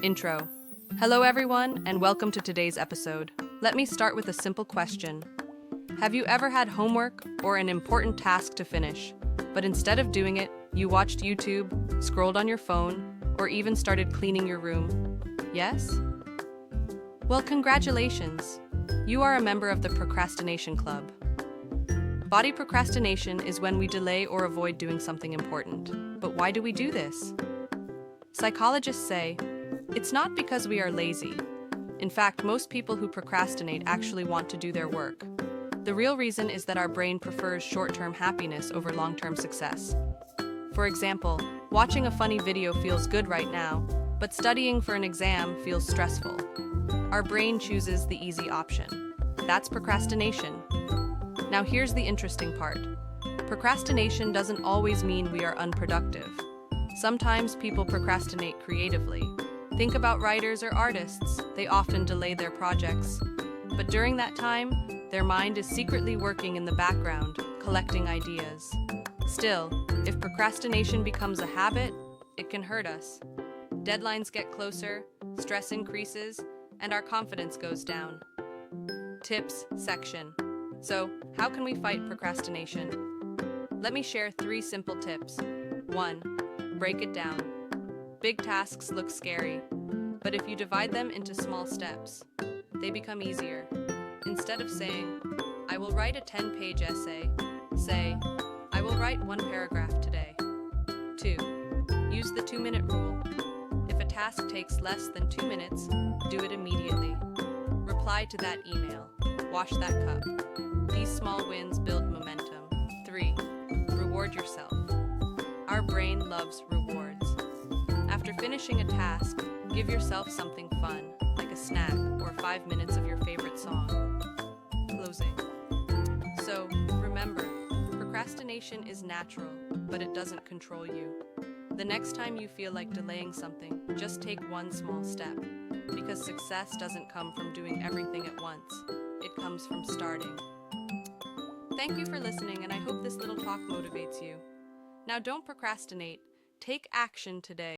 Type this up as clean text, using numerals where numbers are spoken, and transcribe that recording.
Intro. Hello, everyone, and welcome to today's episode. Let me start with a simple question. Have you ever had homework or an important task to finish, but instead of doing it, you watched YouTube, scrolled on your phone, or even started cleaning your room? Yes? Well, congratulations. You are a member of the Procrastination Club. Body procrastination is when we delay or avoid doing something important. But why do we do this? Psychologists say, it's not because we are lazy. In fact, most people who procrastinate actually want to do their work. The real reason is that our brain prefers short-term happiness over long-term success. For example, watching a funny video feels good right now, but studying for an exam feels stressful. Our brain chooses the easy option. That's procrastination. Now here's the interesting part. Procrastination doesn't always mean we are unproductive. Sometimes people procrastinate creatively. Think about writers or artists. They often delay their projects. But during that time, their mind is secretly working in the background, collecting ideas. Still, if procrastination becomes a habit, it can hurt us. Deadlines get closer, stress increases, and our confidence goes down. Tips section. So, how can we fight procrastination? Let me share 3 simple tips. 1. Break it down. Big tasks look scary, but if you divide them into small steps, they become easier. Instead of saying, I will write a 10-page essay, say, I will write 1 paragraph today. 2. Use the 2-minute rule. If a task takes less than 2 minutes, do it immediately. Reply to that email. Wash that cup. These small wins build momentum. 3. Reward yourself. Our brain loves rewards. After finishing a task, give yourself something fun, like a snack or 5 minutes of your favorite song. Closing. So, remember, procrastination is natural, but it doesn't control you. The next time you feel like delaying something, just take 1 small step, because success doesn't come from doing everything at once. It comes from starting. Thank you for listening, and I hope this little talk motivates you. Now don't procrastinate. Take action today.